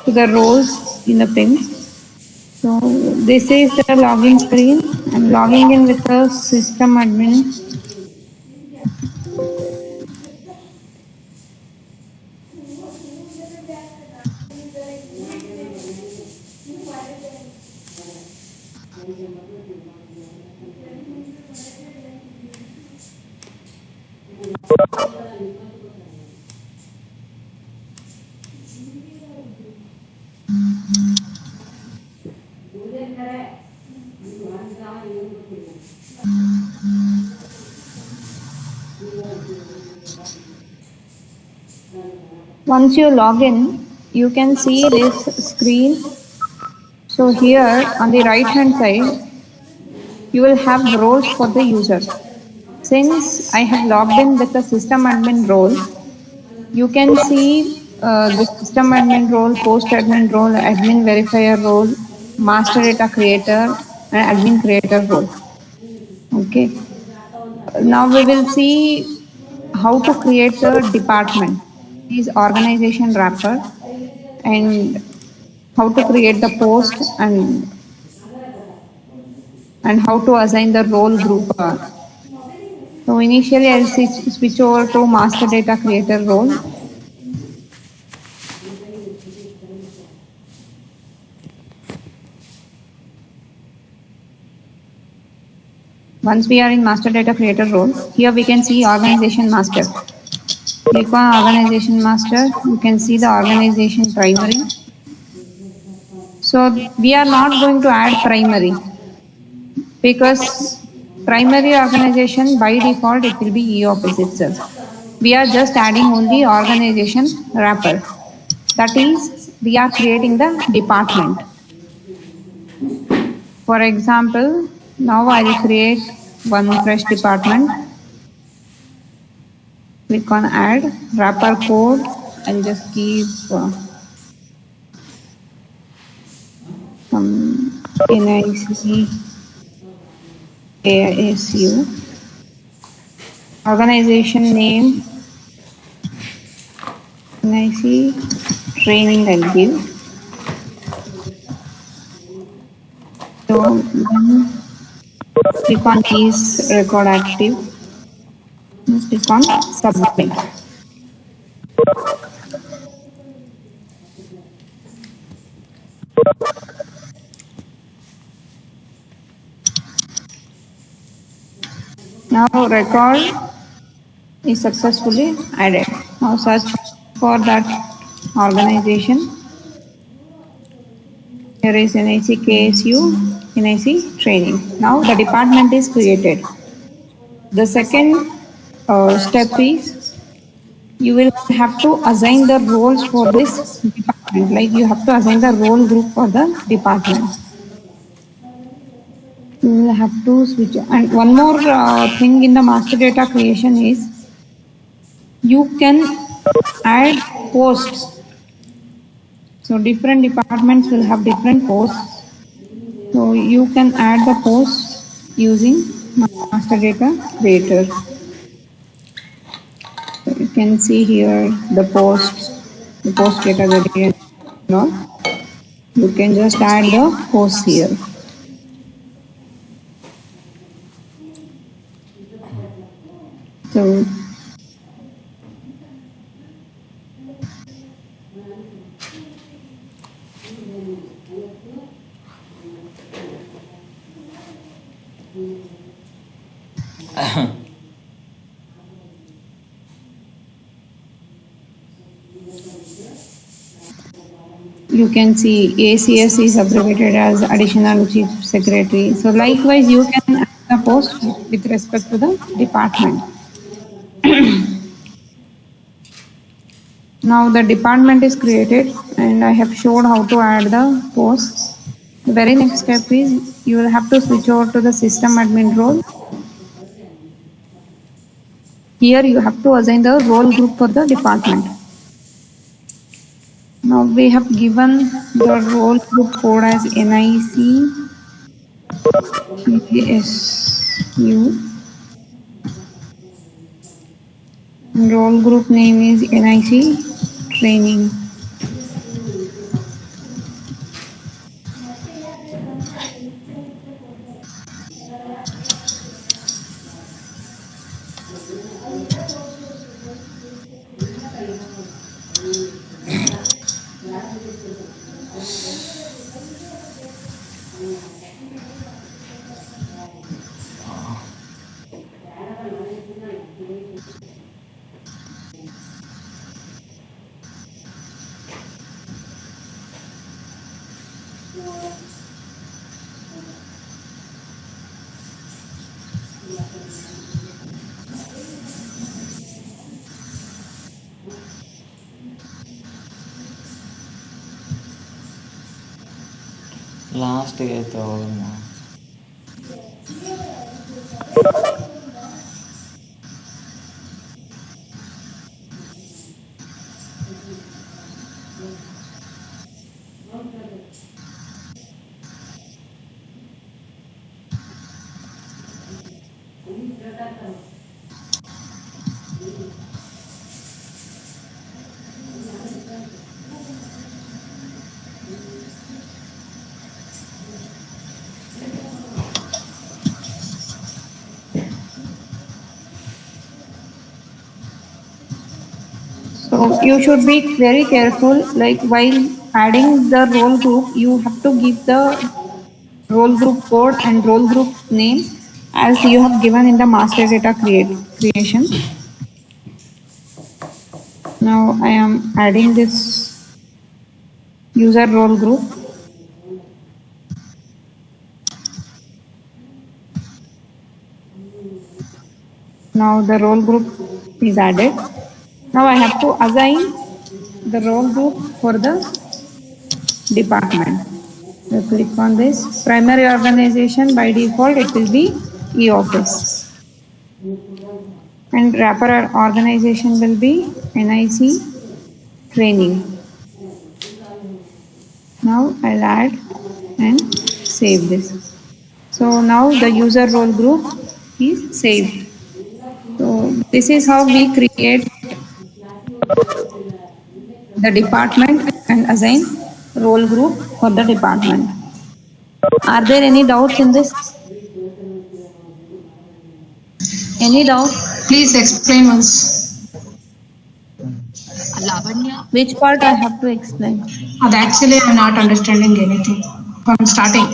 to the roles in the PIN. So this is the login screen. I'm logging in with the system admin. Once you log in, you can see this screen. So here on the right hand side, you will have roles for the user. Since I have logged in with the system admin role, you can see the system admin role, post admin role, admin verifier role, master data creator, and admin creator role. Okay. Now we will see how to create the department, is organization wrapper, and how to create the post and how to assign the role group. So initially I'll switch over to master data creator role. Once we are in master data creator role, here we can see organization master. Click on organization master, you can see the organization primary. So we are not going to add primary because primary organization by default it will be EOPS itself. We are just adding only organization wrapper. That is, we are creating the department. For example, now I will create one fresh department. Click on add wrapper code. I'll just give some NIC ASU. Organization name NIC training I'll give. So click on is record active. Click on submit. Now record is successfully added. Now search for that organization. Here is NIC KSU, NIC training. Now the department is created. The second step is you will have to assign the roles for this department. Like you have to assign the role group for the department. You will have to switch. And one more thing in the master data creation is you can add posts. So different departments will have different posts. So you can add the posts using master data creator. So you can see here the post category and all. You can just add the posts here. So you can see ACS is abbreviated as Additional Chief Secretary. So likewise, you can add the post with respect to the department. Now the department is created and I have showed how to add the posts. The very next step is you will have to switch over to the system admin role. Here you have to assign the role group for the department. Now we have given the role group code as NIC KSU. Role group name is NIC training. Last అయితే So you should be very careful, like while adding the role group, you have to give the role group code and role group name as you have given in the master data creation. Now I am adding this user role group. Now the role group is added. Now I have to assign the role group for the department. So click on this. Primary organization, by default it will be e-office. And wrapper organization will be NIC training. Now I'll add and save this. So now the user role group is saved. So this is how we create the department and assign role group for the department. Are there any doubts in this? Any doubt? Please explain once. Lavanya, Which part I have to explain? Actually, I'm not understanding anything from starting.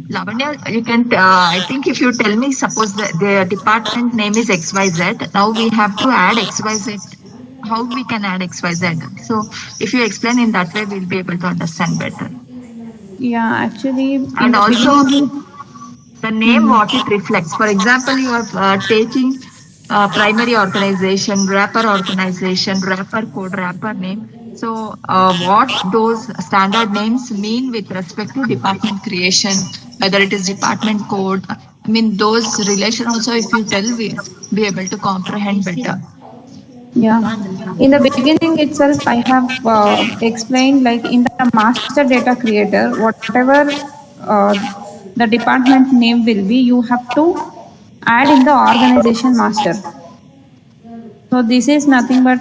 Lavanya, you can, I think if you tell me, suppose the department name is XYZ, now we have to add XYZ. How we can add XYZ? So if you explain in that way, we'll be able to understand better. Yeah, actually, in And the also, beginning, the name, what it reflects. For example, you are taking primary organization, wrapper organization, wrapper code, wrapper name. So, what those standard names mean with respect to department creation, whether it is department code. I mean, those relation also, if you tell, we be able to comprehend better. yeah, in the beginning itself, I have explained like in the master data creator, whatever uh, the department name will be, you have to add in the organization master. So this is nothing but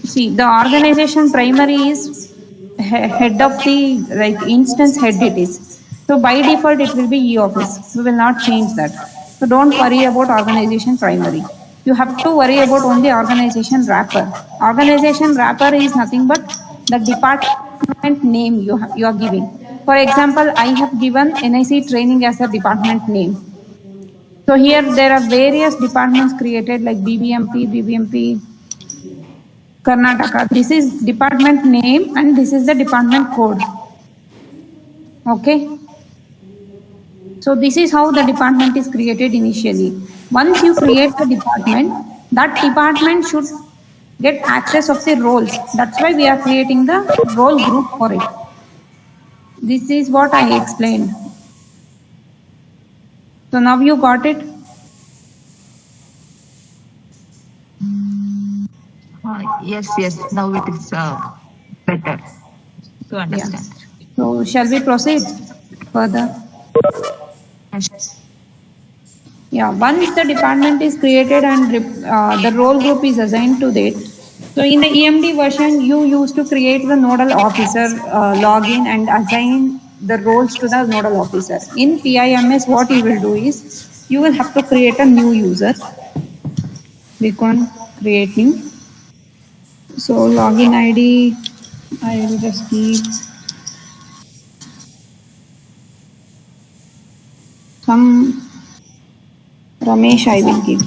see the organization primary is head of the like instance head it is. So by default it will be e-office. We will not change that. So don't worry about organization primary. You have to worry about only organization wrapper. Organization wrapper is nothing but the department name you are giving. For example, I have given NIC training as a department name. So here there are various departments created like BBMP, Karnataka. This is department name and this is the department code. Okay. So this is how the department is created initially. Once you create the department, that department should get access of the roles. That's why we are creating the role group for it. This is what I explained. So now you got it? Yes. Now it is better to understand. Yeah. So shall we proceed further? Yeah, once the department is created and the role group is assigned to that, so in the EMD version, you used to create the nodal officer login and assign the roles to the nodal officer. In PIMS, what you will do is, you will have to create a new user. Click on create new. So login ID, I will just keep some Ramesh, I will give.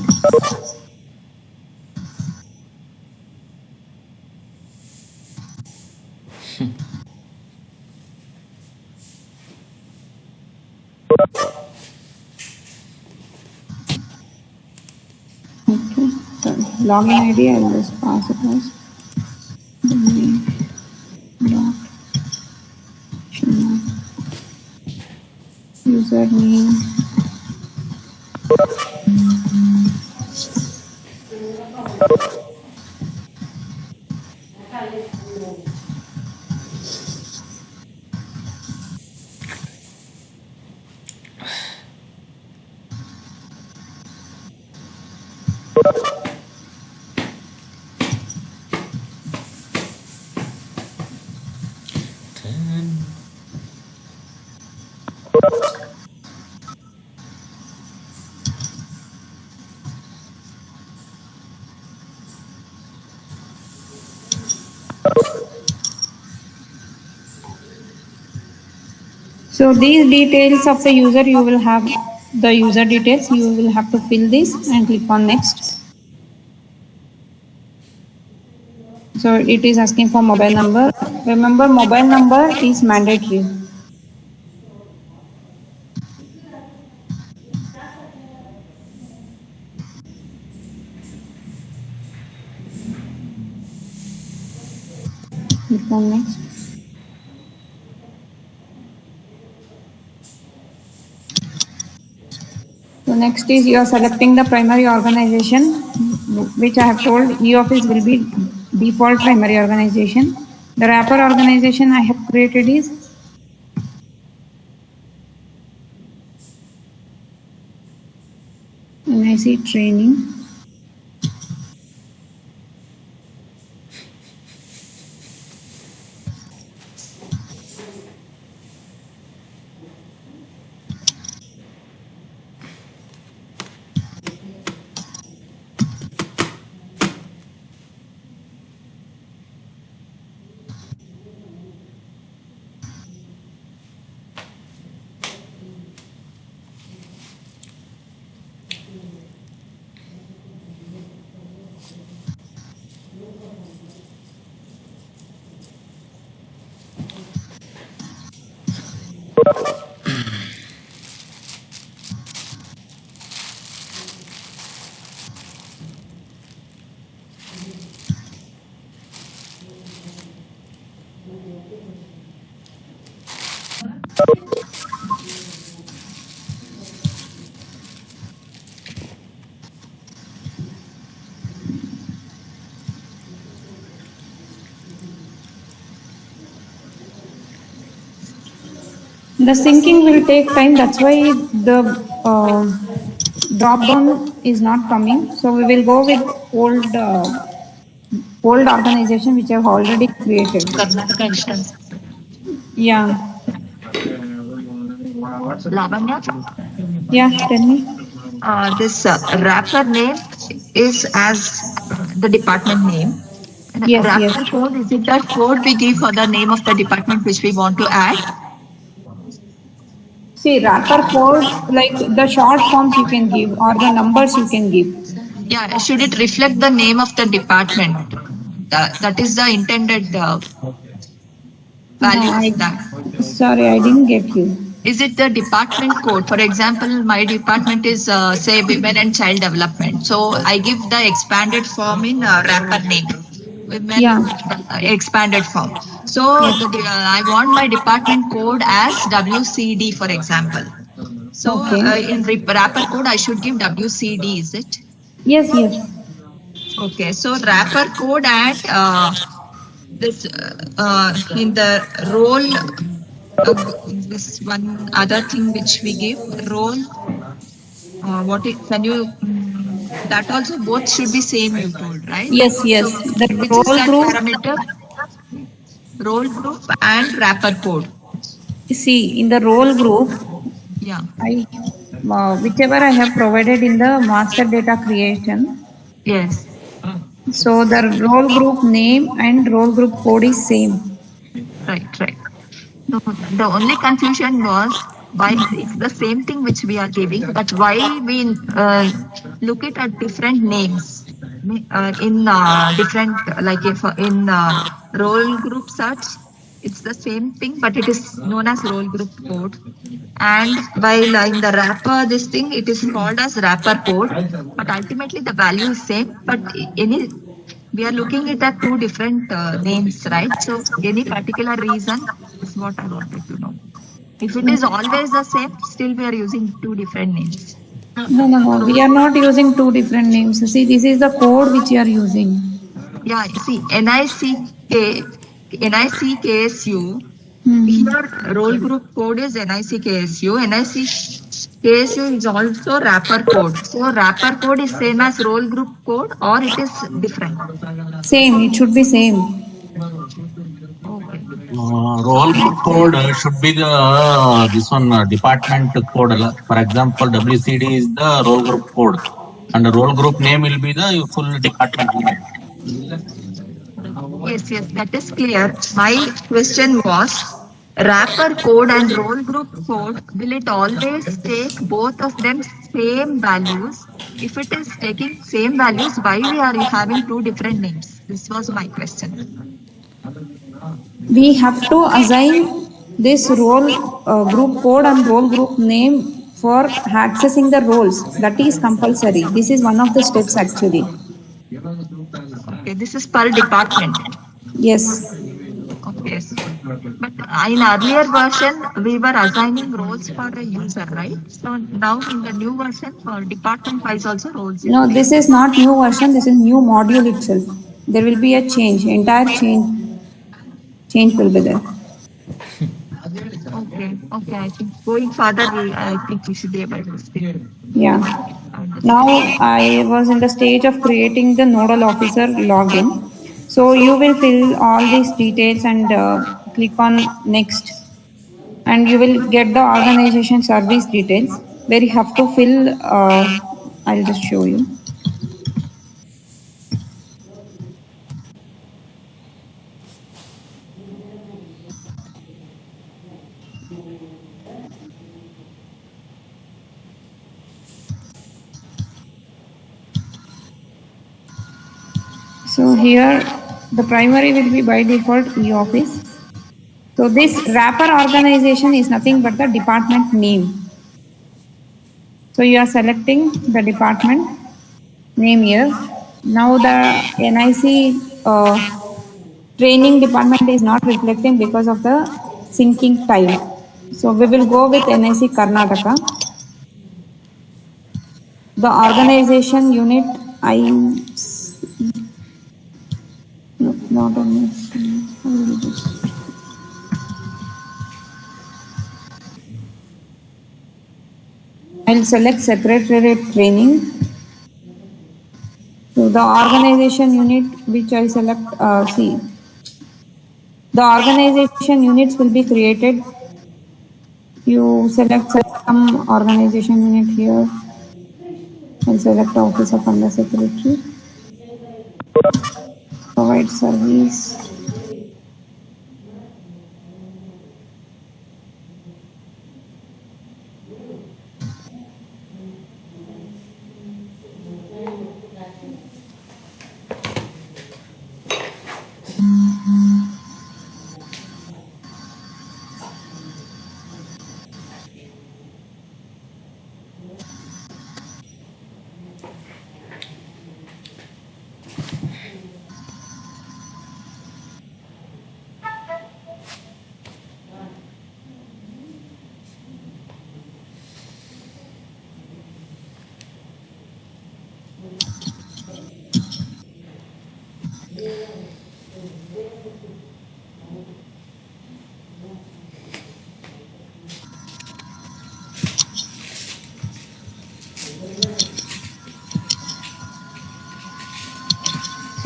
Okay. So login ID, I will just pass it as dot username. So these details of the user, you will have the user details. You will have to fill this and click on next. So it is asking for mobile number. Remember, mobile number is mandatory. Click on next. So next is you are selecting the primary organization, which I have told e-office will be default primary organization. The wrapper organization I have created is NIC training. The syncing will take time. That's why the drop down is not coming. So we will go with old organization which I've already created. Karnataka instance. Yeah. Lavanya, Yeah. Tell me. this wrapper name is as the department name. And Yes. wrapper Yes. code, is it that code we give for the name of the department which we want to add? See, wrapper code, like the short forms you can give or the numbers you can give. Yeah, should it reflect the name of the department? That is the intended value No, of that. sorry, I didn't get you. Is it the department code? For example, my department is say women and child development. So I give the expanded form in wrapper name. Women Yeah. expanded form. So I want my department code as WCD, for example. So Okay. in wrapper code, I should give WCD, is it? Yes. Yes. Okay. So wrapper code and this in the role this one other thing which we give role can you that also both should be same you told, right? Yes. So Yes. The which is role that group. parameter? Role group and wrapper code. See, in the role group, Yeah. whichever I have provided in the master data creation. Yes. So the role group name and role group code is same. Right. Right. No, the only confusion was why it's the same thing which we are giving, but why we look it at different names in different, like if in role group search, it's the same thing, but it is known as role group code. And while in the wrapper, this thing, it is called as wrapper code, but ultimately the value is same, but any we are looking at two different names, right? So any particular reason is what I wanted to know. If it is always the same, still we are using two different names. No. We are not using two different names. See, this is the code which you are using. Yeah, see, NICKSU. Hmm. Here, role group code is NICKSU. NICKSU is also wrapper code. So, wrapper code is same as role group code, or it is different. Same. It should be same. Okay. Role group code should be the this one department code. For example, WCD is the role group code, and the role group name will be the full department name. Yes, that is clear. My question was wrapper code and role group code, will it always take both of them same values? If it is taking same values, why we are having two different names? This was my question. We have to assign this role group code and role group name for accessing the roles. That is compulsory. This is one of the steps actually. Okay, this is per department. Yes. Okay. But in earlier version, we were assigning roles for the user, right? So now in the new version, for department wise also roles. No, this is not new version. This is new module itself. There will be a change. Entire change will be there. Okay. I think going further, I think we should be able to see. Yeah. Now I was in the stage of creating the nodal officer login. So you will fill all these details and click on next, and you will get the organization service details where you have to fill. I'll just show you. So here the primary will be by default e-office. So this wrapper organization is nothing but the department name. So you are selecting the department name here. Now the NIC training department is not reflecting because of the syncing time. So we will go with NIC Karnataka. The organization unit not I'll select secretariat training. So the organization unit which I select, see, the organization units will be created. You select some organization unit here and select Office of Under Secretary. Provide service.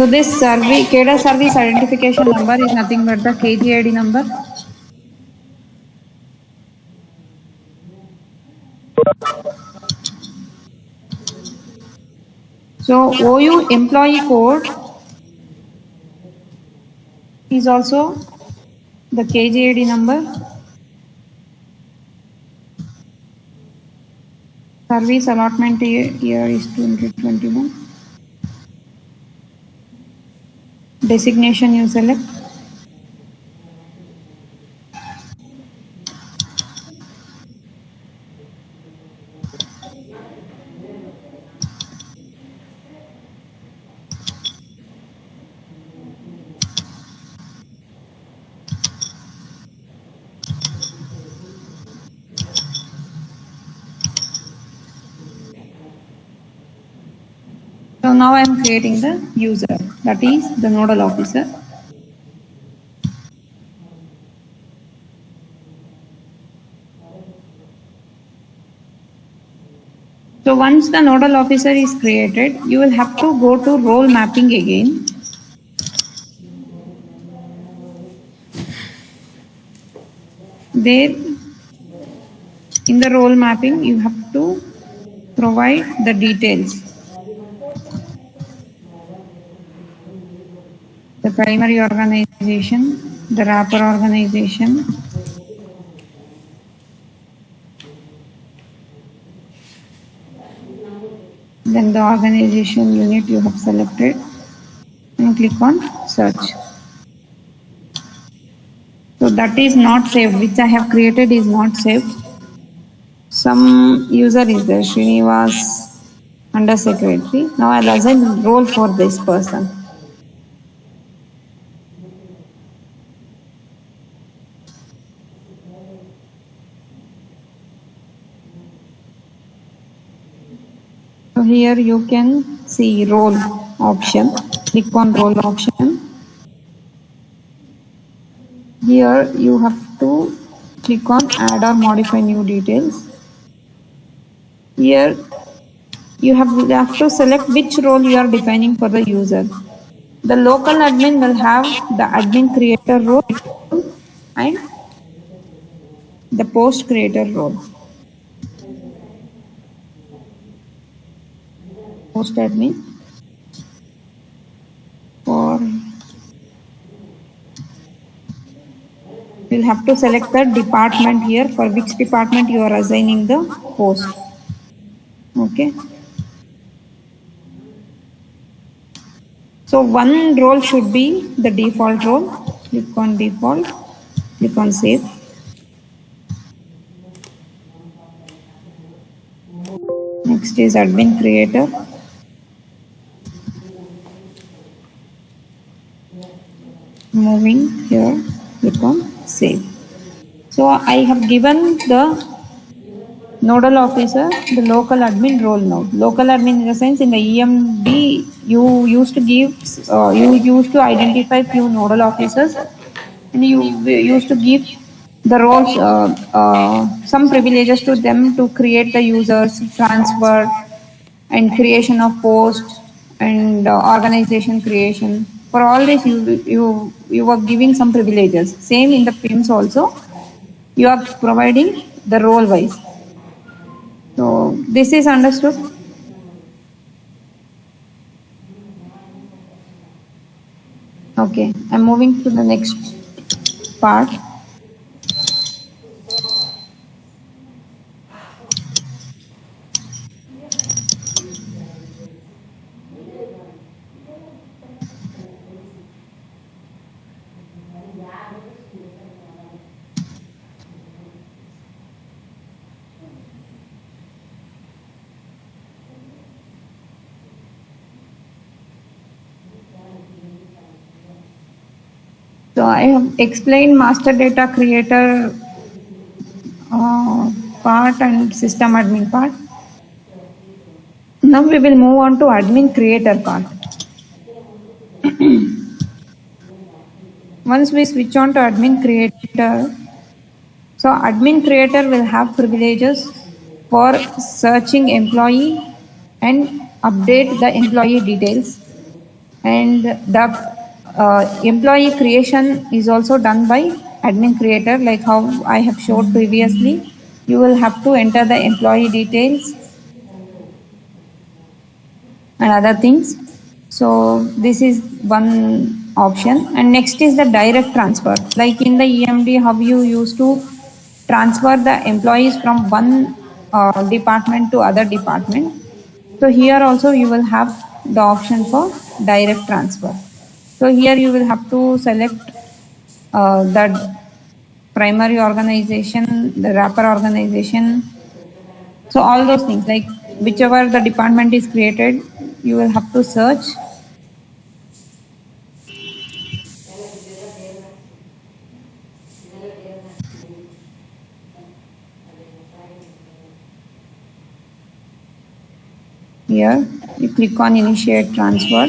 So this survey, CADA service identification number is nothing but the KGID number. So OU employee code is also the KGID number. service allotment year is 2021. Designation you select. So now I am creating the user, that is the nodal officer. So once the nodal officer is created, you will have to go to role mapping again. There, in the role mapping, you have to provide the details. The primary organization, the wrapper organization, then the organization unit you have selected, and click on search. So that is not saved, which I have created is not saved. Some user is there, Srinivas under secretary. Now I'll assign role for this person. So here you can see role option. Click on role option. Here you have to click on add or modify new details. Here you have to select which role you are defining for the user. The local admin will have the admin creator role and the post creator role. Post admin for you'll have to select the department here for which department you are assigning the post. Okay. So one role should be the default role. Click on default. Click on save. Next is admin creator. Moving here, click on save. So I have given the nodal officer the local admin role now. Local admin in the sense in the EMD you used to give, you used to identify few nodal officers and you used to give the roles, some privileges to them to create the users, transfer and creation of posts and organization creation. For all this you were giving some privileges. Same in the PIMS also, you are providing the role wise. So this is understood. Okay, I'm moving to the next part. So I have explained master data creator part and system admin part. Now we will move on to admin creator part. Once we switch on to admin creator, so admin creator will have privileges for searching employee and update the employee details, and the employee creation is also done by admin creator, like how I have showed previously. You will have to enter the employee details and other things. So this is one option. And next is the direct transfer. Like in the EMD, how you used to transfer the employees from one department to other department. So here also you will have the option for direct transfer. So here you will have to select the primary organization, the wrapper organization. So all those things, like whichever the department is created, you will have to search. Here you click on initiate transfer.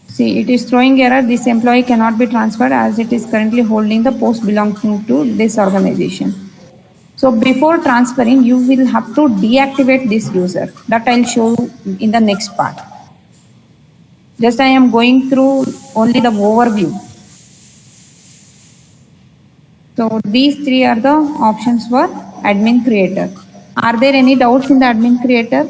See, it is throwing error. This employee cannot be transferred as it is currently holding the post belonging to this organization. So before transferring, you will have to deactivate this user. That I'll show you in the next part. Just I am going through only the overview. So these three are the options for admin creator. Are there any doubts in the admin creator?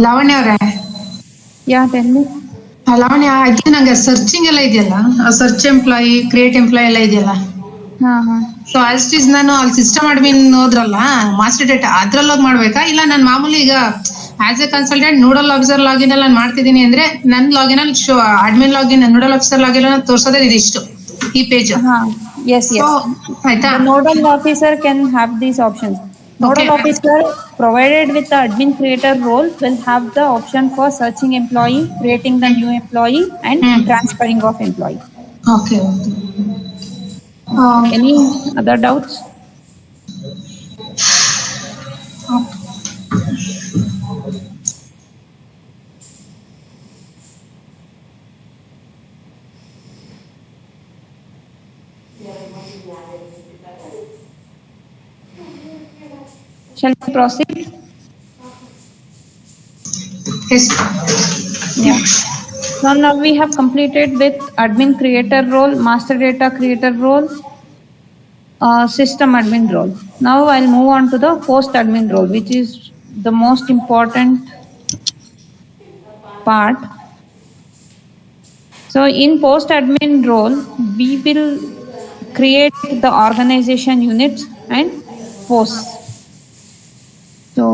Lavanya ಅವರೇ, Yeah, tell me. Lavanya ಇದು ನಂಗೆ searching ಎಲ್ಲ ಇದೆಯಲ್ಲ, search employee, create employee ಎಲ್ಲ ಇದೆಯಲ್ಲ. So as it is ನಾನು ಅಲ್ಲಿ system admin ಹೋದ್ರಲ್ಲ, ಮಾಸ್ಟರ್ ಡೇಟಾ ಅದ್ರಲ್ಲಿ ಹೋಗಿ ಮಾಡ್ಬೇಕಾ, ಇಲ್ಲ ನಾನು ಮಾಮೂಲಿ ಈಗ as a consultant nodal officer login ಅಲ್ಲಿ ನಾನು ಮಾಡ್ತಿದ್ದೀನಿ ಅಂದ್ರೆ ನನ್ನ ಲಾಗಿನ್ ಅಲ್ಲಿ admin login, nodal officer login ತೋರಿಸೋದೇ ಇದಿಷ್ಟು ಈ ಪೇಜ್. Yes, yes. ಆಯ್ತಾ? The nodal officer can have these options. Nodal officer provided with the admin creator role will have the option for searching employee, creating the new employee and transferring of employee. Okay. Any other doubts? Shall we proceed? Yes. Yeah. So now we have completed with admin creator role, master data creator role, system admin role. Now I'll move on to the post admin role, which is the most important part. So in post admin role, we will create the organization units and posts. So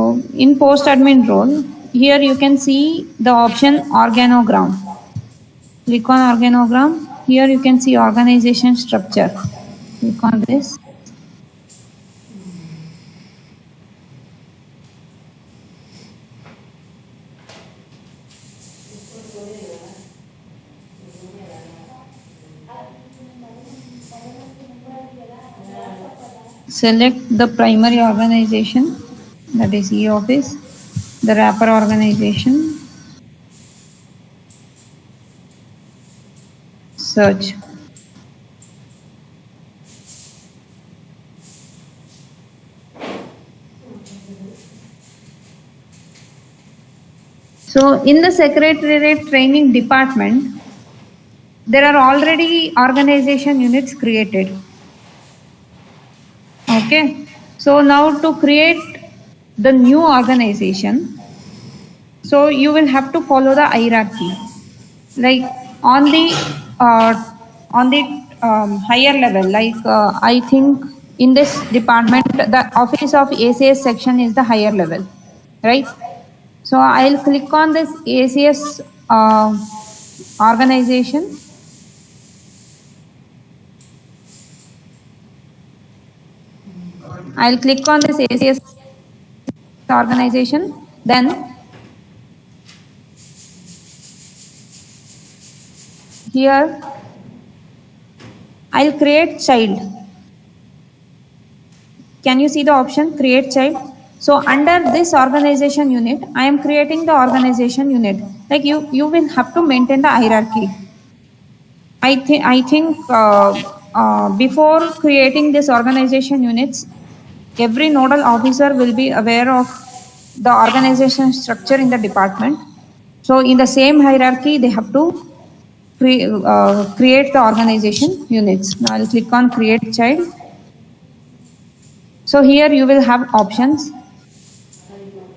in post admin role, here you can see the option organogram. Click on organogram. Here you can see organization structure. Click on this. Select the primary organization, that is e-office, the wrapper organization, search. So in the secretariat training department, there are already organization units created. Okay, so now to create the new organization, so you will have to follow the hierarchy. Like on the higher level, like I think in this department, the office of ACS section is the higher level, right? So I'll click on this ACS organization. I'll click on this ACS organization. Then here I'll create child. Can you see the option create child? So under this organization unit, I am creating the organization unit. Like you will have to maintain the hierarchy. I think before creating this organization units, every nodal officer will be aware of the organization structure in the department. So in the same hierarchy, they have to create the organization units. Now I'll click on create child. So here you will have options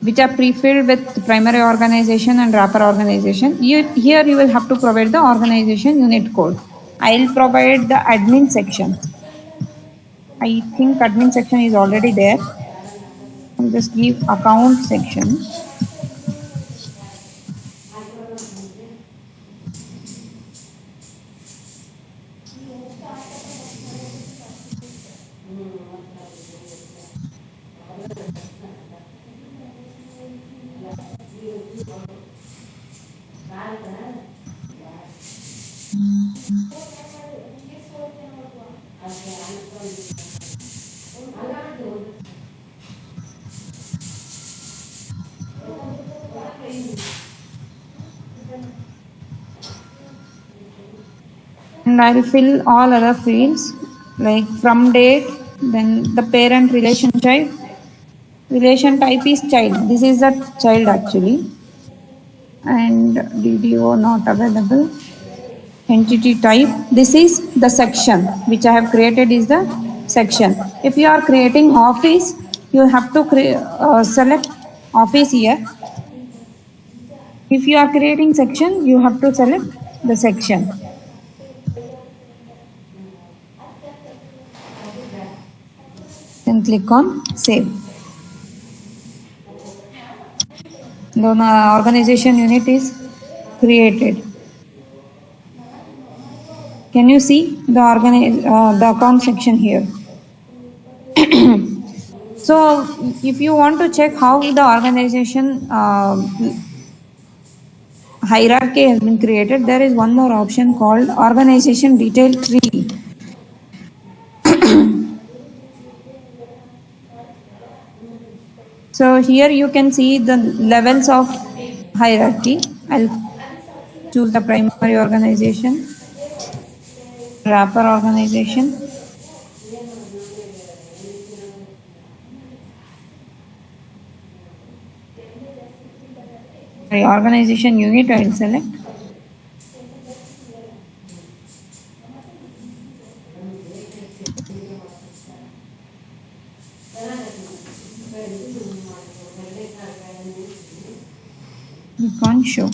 which are pre-filled with primary organization and wrapper organization. Here you will have to provide the organization unit code. I'll provide the admin section. I think admin section is already there. I'll just give account section. And I'll fill all other fields like from date, then the parent relation type. Relation type is child. This is the child actually. And DDO not available. Entity type. This is the section which I have created is the section. If you are creating office, you have to select office here. If you are creating section, you have to select the section. Then click on save. The organization unit is created. Can you see the account section here? So if you want to check how the organization hierarchy has been created, there is one more option called organization detail tree. So here you can see the levels of hierarchy. I'll choose the primary organization, wrapper organization, organization unit. I will select. You can't show.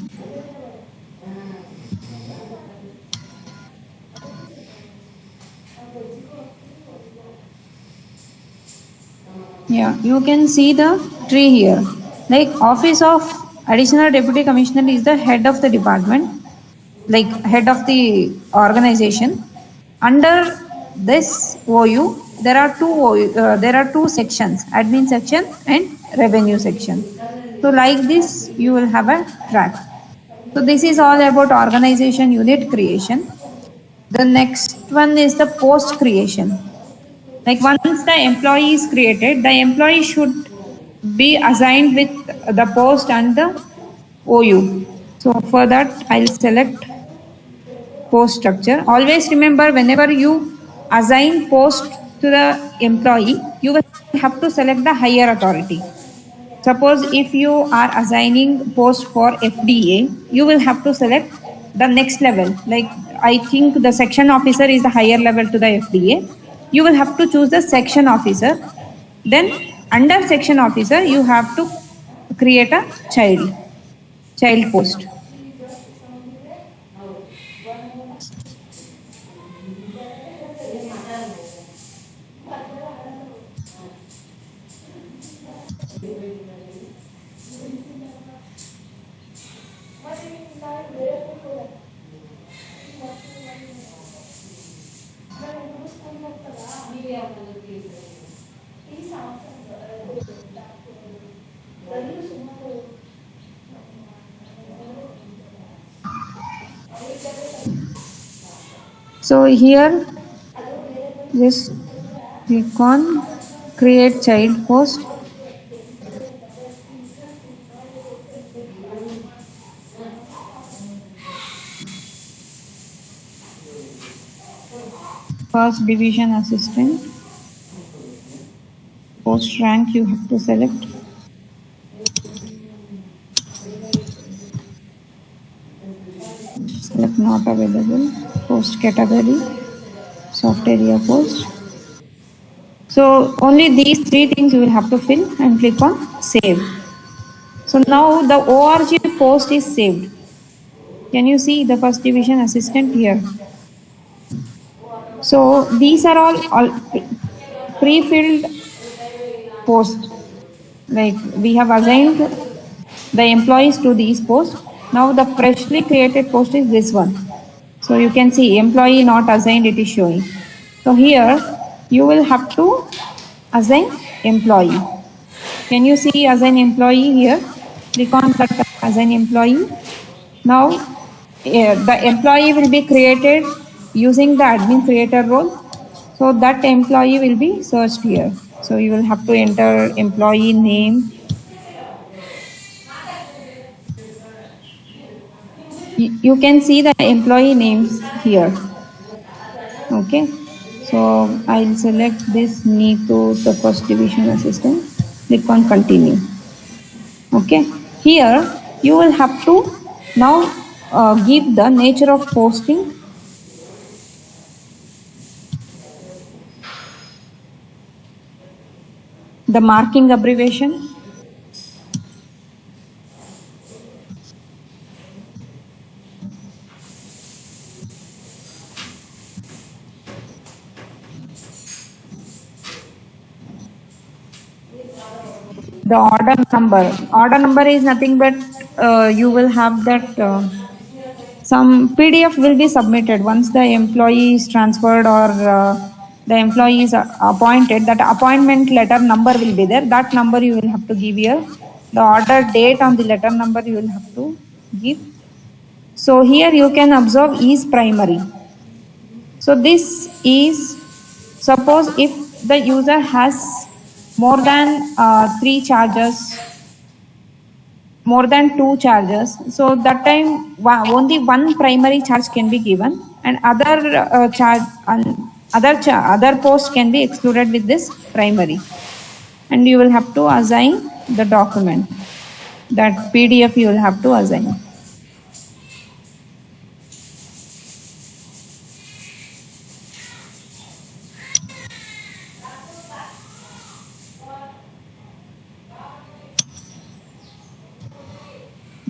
Yeah, you can see the tree here. Like Office of Additional Deputy Commissioner is the head of the department, like head of the organization. Under this OU, there are two sections: admin section and revenue section. So like this, you will have a track. So this is all about organization unit creation. The next one is the post creation. Like once the employee is created, the employee should be assigned with the post and the OU. So for that, I'll select post structure. Always remember, whenever you assign post to the employee, you will have to select the higher authority. Suppose if you are assigning post for FDA, you will have to select the next level. Like I think the section officer is the higher level to the FDA. You will have to choose the section officer. Then under section officer, you have to create a child post. So here, just click on create child post. First division assistant. Post rank you have to select. Select not available. Post category. Soft area post. So only these three things you will have to fill and click on save. So now the ORG post is saved. Can you see the first division assistant here? So these are all pre-filled posts. Like we have assigned the employees to these posts. Now the freshly created post is this one. So you can see employee not assigned, it is showing. So here you will have to assign employee. Can you see assign employee here? Click on that assign employee. Now the employee will be created using the admin creator role. So that employee will be searched here. So you will have to enter employee name. You can see the employee names here. Okay. So I'll select this Neetu, the first division assistant. Click on continue. Okay. Here you will have to now give the nature of posting. The marking abbreviation. The order number. Order number is nothing but you will have that some PDF will be submitted once the employee is transferred or the employee is appointed. That appointment letter number will be there. That number you will have to give here. The order date on the letter number you will have to give. So here you can observe is primary. So this is, suppose if the user has more than 3 charges, more than 2 charges, so that time only one primary charge can be given and other post can be excluded with this primary, and you will have to assign the document. That PDF you will have to assign.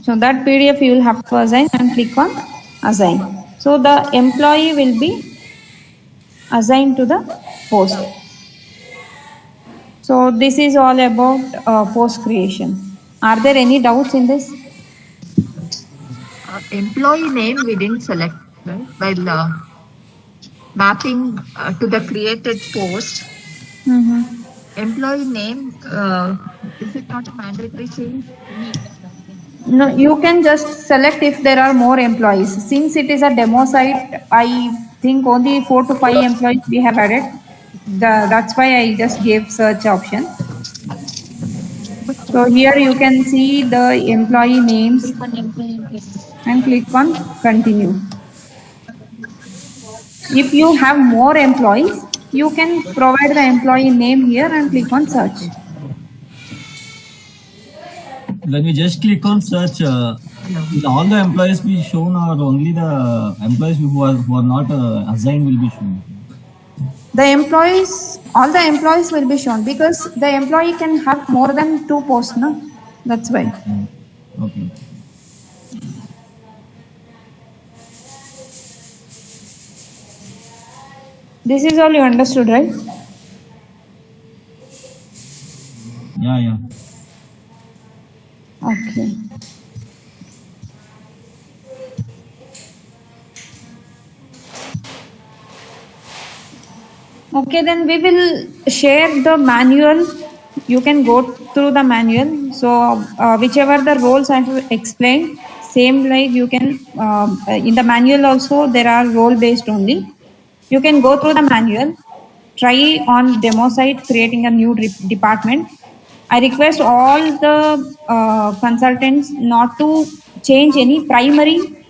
So that PDF you will have to assign and click on assign. So the employee will be assigned to the post. So this is all about post creation. Are there any doubts in this? Employee name we didn't select, right? While mapping to the created post. Employee name, is it not a mandatory change? No, you can just select if there are more employees. Since it is a demo site, I think only 4 to 5 employees we have added. That's why I just gave search option. So here you can see the employee names and click on continue. If you have more employees, you can provide the employee name here and click on search. When we just click on search, all the employees be shown or only the employees who are not assigned will be shown? The employees, all the employees will be shown because the employee can have more than 2 posts, no? That's why. Okay. This is all you understood, right? Yeah. Okay. Okay, then we will share the manual. You can go through the manual. So whichever the roles I have explained, same like you can, in the manual also there are role based only. You can go through the manual, try on demo site creating a new department. I request all the consultants not to change any primary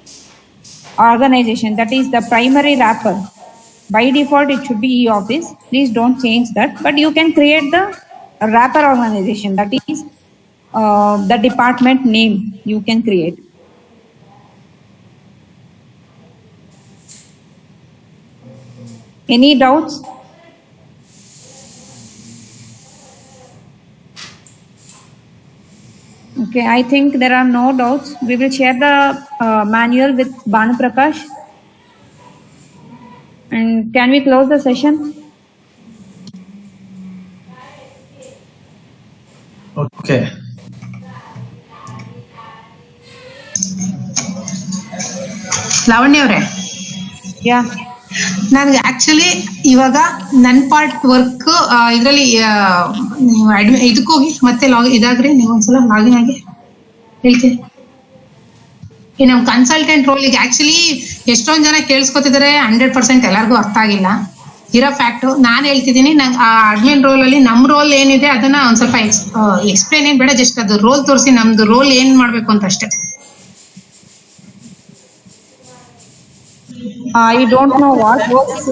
organization, that is the primary wrapper. By default, it should be e-office. Please don't change that. But you can create the wrapper organization, that is the department name you can create. Any doubts? Okay, I think there are no doubts. We will share the manual with Banu Prakash. And can we close the session? Okay. Lavanya ಅವರೇ, Yeah. ನನಗೆ actually ಇವಾಗ ನನ್ನ part work ಇದರಲ್ಲಿ ನೀವು ಇದಕ್ಕೆ ಹೋಗಿ ಮತ್ತೆ ಇದಾಗ್ರಿ, ನೀವು ಒಂದ್ಸಲ ಲಾಗಿನ್ ಆಗಿ ಹೇಳ್ತೀನಿ. ಈ ನಮ್ ಕನ್ಸಲ್ಟೆಂಟ್ ರೋಲಿಗೆ ಆಕ್ಚುಲಿ ಎಷ್ಟೊಂದ್ ಜನ ಕೇಳಿಸ್ಕೊತಿದ್ದಾರೆ, 100% ಎಲ್ಲರಿಗೂ ಅರ್ಥ ಆಗಿಲ್ಲ ಇರೋ ಫ್ಯಾಕ್ಟ್. ನಾನ್ ಹೇಳ್ತಿದ್ದೀನಿ, ನಂಗೆ ಆ ಅಡ್ಮಿನ್ ರೋಲ್ ಅಲ್ಲಿ ನಮ್ ರೋಲ್ ಏನಿದೆ ಅದನ್ನ ಒಂದ್ ಸ್ವಲ್ಪ ಎಕ್ಸ್ಪ್ಲೇನ್ ಏನ್ ಬೇಡ, ಜಸ್ಟ್ ಅದು ರೋಲ್ ತೋರಿಸಿ ನಮ್ದು ರೋಲ್ ಏನ್ ಮಾಡ್ಬೇಕು ಅಂತ ಅಷ್ಟೇ. I don't know what roles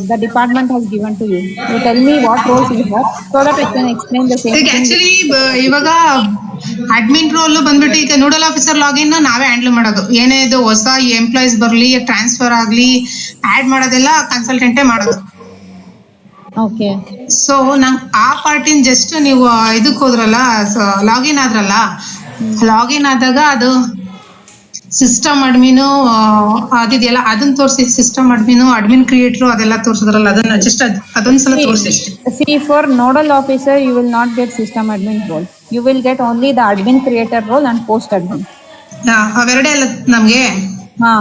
the department has given to you. You tell me what roles you have so that I can explain the same ಈಗ thing. ಆಕ್ಚುಲಿ ಇವಾಗ ಅಡ್ಮಿನ್ ರೋಲ್ ಬಂದ್ಬಿಟ್ಟು ಈಗ ನೋಡಲ್ ಆಫೀಸರ್ ಲಾಗಿನ್ ನಾವೇ handle ಮಾಡೋದು. ಏನೇ ಇದು ಹೊಸ employees ಬರ್ಲಿ, ಟ್ರಾನ್ಸ್ಫರ್ ಆಗ್ಲಿ, ಆಡ್ ಮಾಡೋದೆಲ್ಲ ಕನ್ಸಲ್ಟೆಂಟೇ ಮಾಡೋದು. Okay. ಸೊ ನಂಗೆ ಆ ಪಾರ್ಟಿನ ಜಸ್ಟ್ ನೀವು ಇದಕ್ ಹೋದ್ರಲ್ಲ, ಲಾಗಿನ್ ಆದ್ರಲ್ಲ, ಲಾಗಿನ್ ಆದಾಗ ಅದು ಸಿಸ್ಟಮ್ ಅಡ್ಮಿನು ಅದಿದೆಯಲ್ಲ ಅದನ್ನ ತೋರಿಸಿ. ಸಿಸ್ಟಮ್ ಅಡ್ಮಿನು, ಅಡ್ಮಿನ್ ಕ್ರಿಯೇಟರ್ ಅದೆಲ್ಲ ತೋರಿಸಿದ್ರಲ್ಲ, ಅದನ್ನ ಜಸ್ಟ್ ಅದೊಂದ್ಸಲ ತೋರಿಸಿ ಅಷ್ಟೇ. See, for nodal officer, you will not get system admin role. You will get only the admin creator role and post admin. ಅವೆರಡೇ ಅಲ್ಲ ನಮ್ಗೆ. Ha.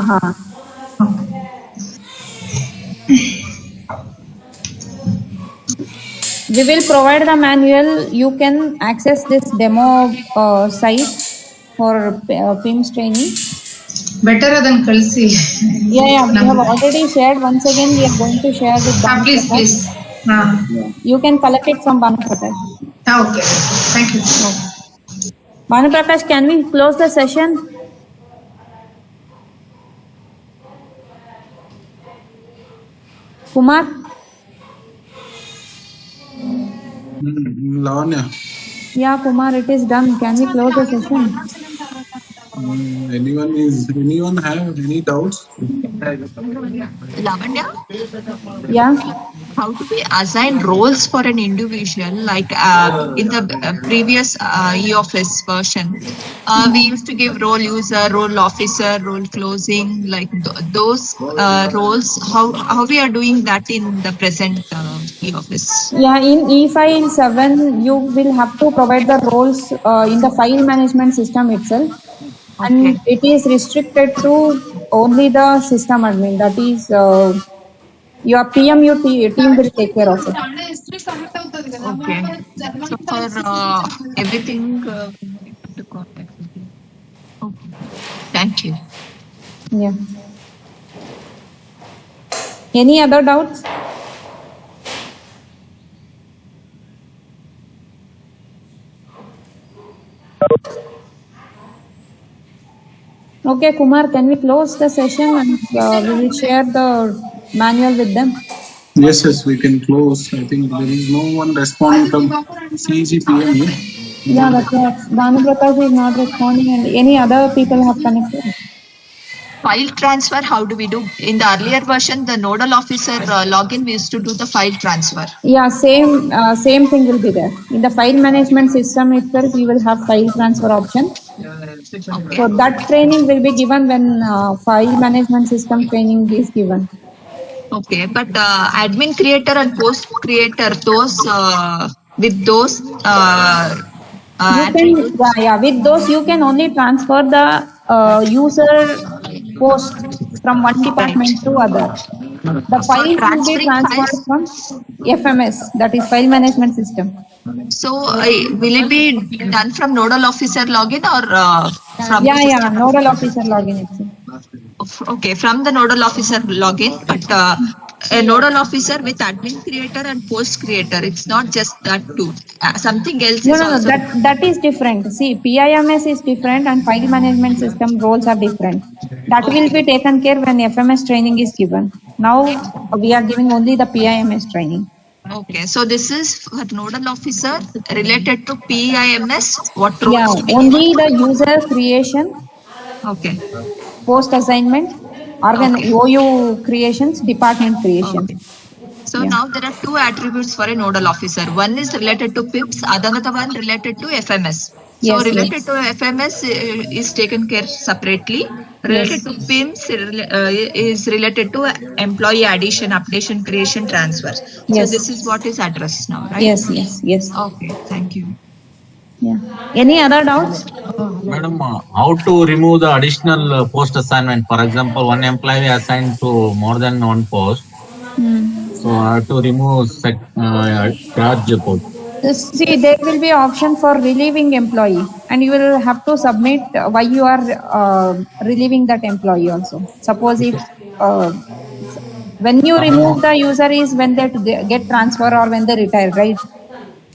We will provide the manual. You can access this demo site for PIMS training. Better ಅದನ್ನ ಕಳಿಸಿ. Yeah. We have already shared. Once again, we are going to share with Banu please Prakash. Please. You can collect it from Banu Prakash. Okay, thank you. Banu Prakash, can we close the session? Kumar? Lavanya, Yeah, Kumar, it is done. Can we close the session? anyone have any doubts? Lavanya, Yeah. how do we assign roles for an individual? Like in the previous e-office version, we used to give role user, role officer, role closing, like those roles. How we are doing that in the present e-office? Yeah, in E-File 7, you will have to provide the roles in the file management system itself. And it is restricted to only the system admin. That is, your PMU team will take care of it. Okay. So for everything, we have to contact you. Okay. Thank you. Yeah. Any other doubts? Okay, Kumar, can we close the session and we will share the manual with them? Yes, we can close. I think there is no one responding from CGPM. Yeah, that's right. Banu Prakash is not responding and any other people have connected. File transfer, how do we do? In the earlier version, the nodal officer login, we used to do the file transfer. Yeah, same thing will be there. In the file management system itself, you will have file transfer option. Okay. So that training will be given when file management system training is given. Okay, but admin creator and post creator, those with those With those you can only transfer the user post from one department to other. The files will be transferred from FMS, that is file management system. So will it be done from nodal officer login or from? Yeah, nodal officer login itself. Okay, from the nodal officer login, but a nodal officer with admin creator and post creator, it's not just that too. Something else is also. That is different. See, PIMS is different and file management system roles are different. That will be taken care when FMS training is given. Now we are giving only the PIMS training. Okay, so this is for nodal officer related to PIMS. What roles? Yeah, only the user creation. Okay. Post assignment, OU creations, department creation. Okay. So now there are 2 attributes for a nodal officer. One is related to PIMS, another one related to FMS. So Yes, related yes. to FMS is taken care separately. Related Yes. to PIMS is related to employee addition, updation, creation, transfer. So Yes. this is what is addressed now, right? Yes, yes, yes. Okay, thank you. Yeah. Any other doubts? Madam, how to remove the additional post assignment? For example, one employee assigned to more than one post. So I have to remove charge post. See, there will be option for relieving employee, and you will have to submit why you are relieving that employee also. Suppose if uh, when you remove the user is when they get transfer or when they retire, right?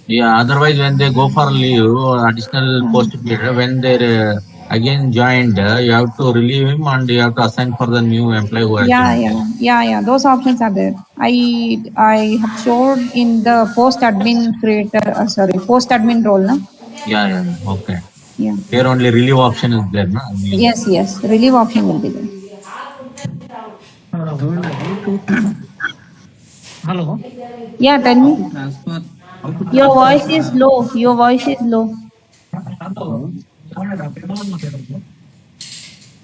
Yeah, otherwise when they go for leave, additional post period, when they again joined, you have to relieve him and you have to assign for the new employee who has Yeah, joined. yeah. Those options are there. I have showed in the post admin post admin role, no? Yeah, okay. Yeah. Here only relieve option is there, no? Yes. Relieve option will be there. Hello. Yeah, tell me. Transfer. Your voice is low. Your voice is low.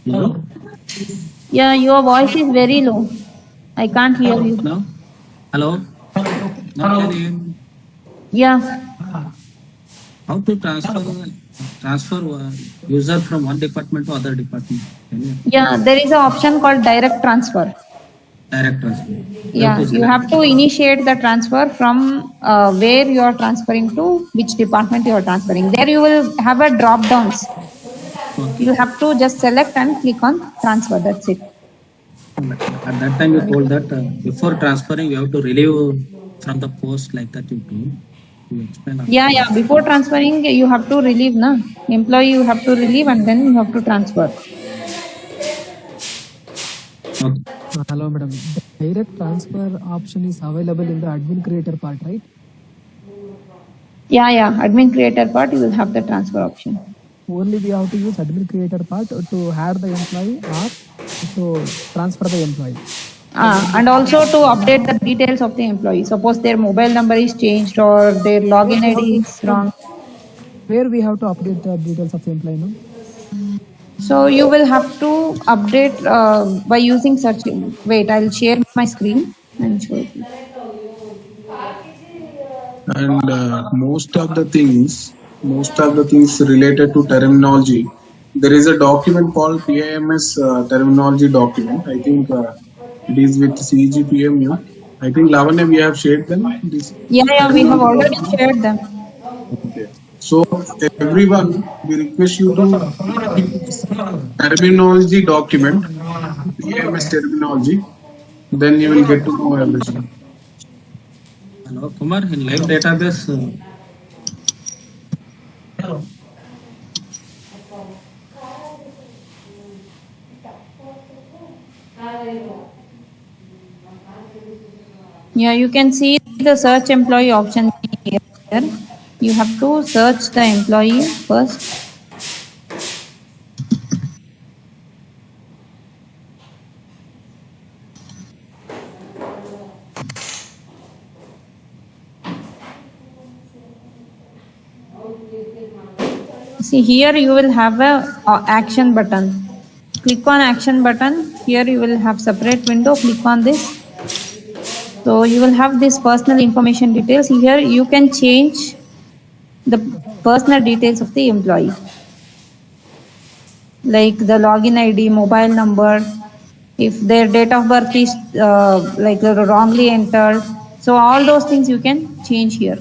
Hello. Yeah, your voice is very low. I can't hear you. No. Hello. Now can you hear me? Yeah. How to transfer user from one department to other department? Can you Yeah, there is an option called direct transfer. direct transfer? Yeah, you have to initiate the transfer from where you are transferring to which department you are transferring. There you will have a drop downs. Okay. You have to just select and click on transfer. That's it. At that time you told that before transferring you have to relieve from the post like that you told. You explain. Yeah. Before transferring, you have to relieve, na? Employee you have to relieve and then you have to transfer. Okay. Hello, madam. The direct transfer option is available in the admin creator part, right? Yeah. Admin creator part, you will have the transfer option. Only we have to use admin creator part to hire the employee or to transfer the employee. And also to update the details of the employee. Suppose their mobile number is changed or their login ID is wrong. Where we have to update the details of the employee, no? So you will have to update by using search. Wait, I'll share my screen and show you. And most of the things related to terminology, there is a document called PIMS terminology document. I think it is with CGPMU. I think Lavanya, we have shared them. Yeah, we have already shared them. Okay. So everyone, we request you to terminology document, PIMS terminology. Then you will get to know everything. Hello, Kumar, in live database. Hello. Yeah, you can see the search employee option here. You have to search the employee first. See here you will have a action button. Click on action button. Here you will have separate window. Click on this. So you will have this personal information details. Here you can change the personal details of the employee. Like the login ID, mobile number, if their date of birth is like wrongly entered. So all those things you can change here.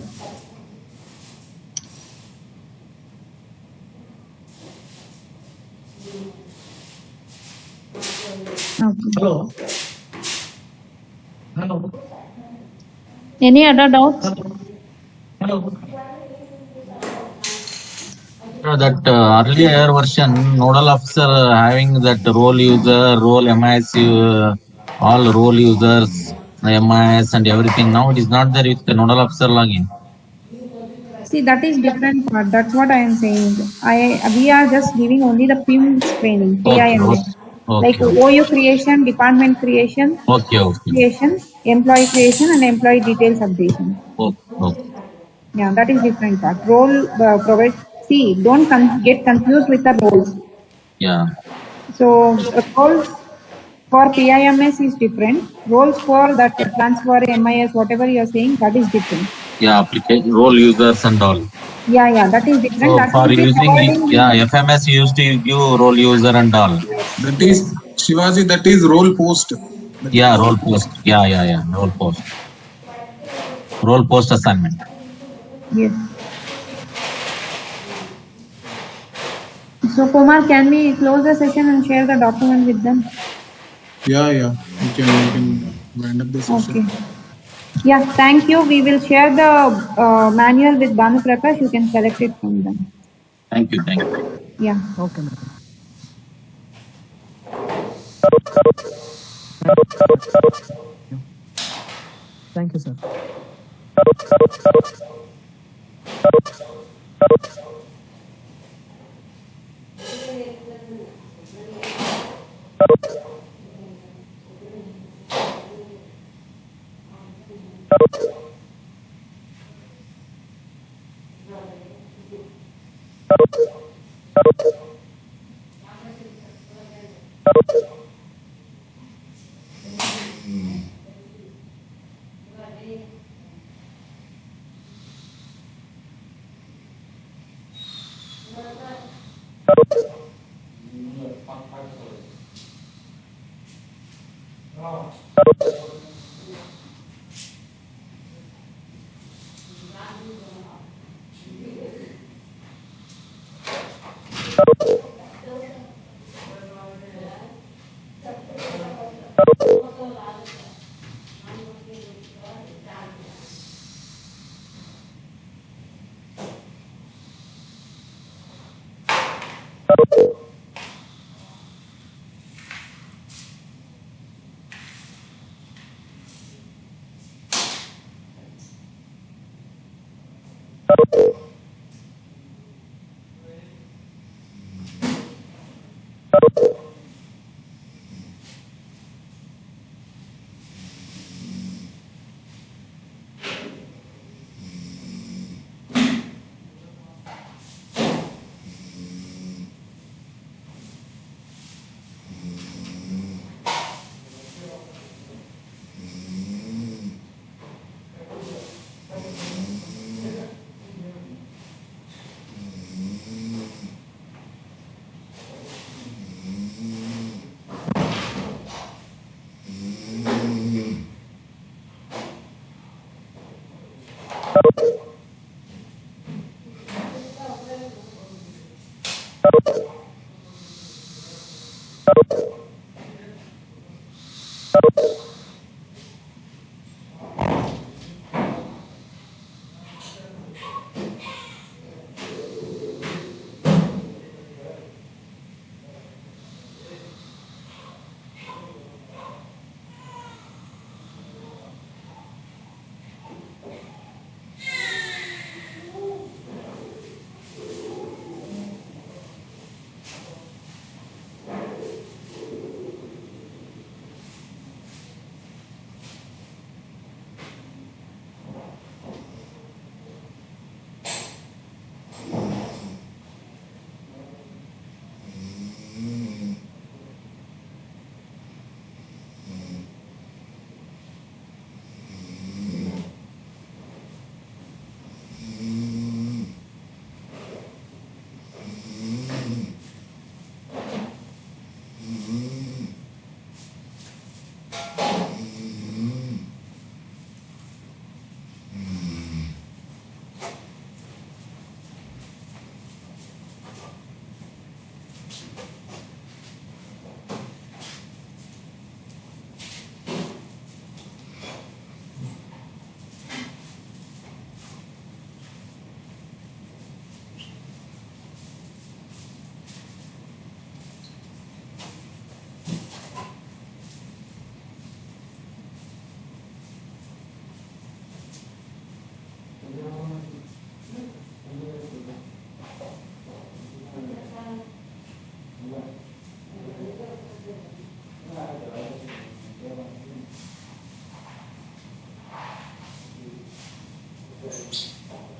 Okay. Hello. Any other doubts? Hello. That earlier version, nodal officer having that role user, role MIS, all role users, MIS and everything. Now it is not there with the nodal officer login. See, that is different part. That's what I am saying. We are just giving only the PIMS training, PIMS. Like OU creation, department creation, creation, employee creation, and employee details updation. Okay. Yeah, that is different part. Role provides see, don't get confused with the roles. Yeah. So roles for PIMS is different. Roles for that transfer, MIS, whatever you are saying, that is different. Yeah, application role users and all. Yeah, that is different. So That for will be using, forwarding. FMS used to give role user and all. That is Shivaji. That is role post. That Yeah, is role post. Yeah. Role post. Role post assignment. Yes. So Kumar, can we close the session and share the document with them? yeah. We can wind up the session. Okay. Yeah, thank you. We will share the manual with Banu Prakash. You can select it from them. Thank you. Yeah. Okay, madam. Thank you, sir.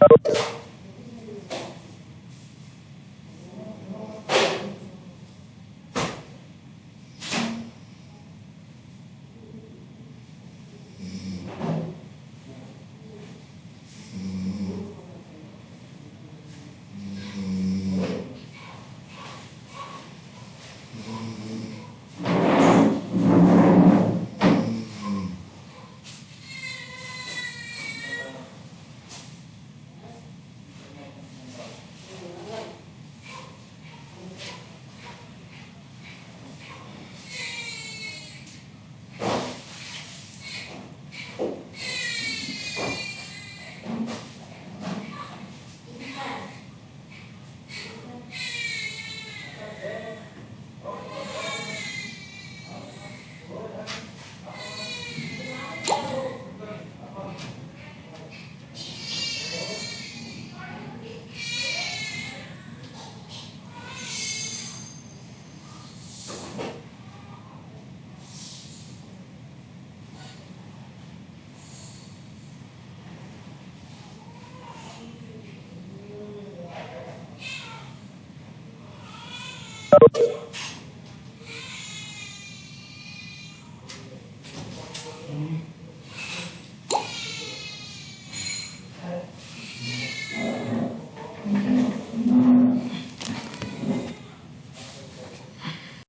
Thank you.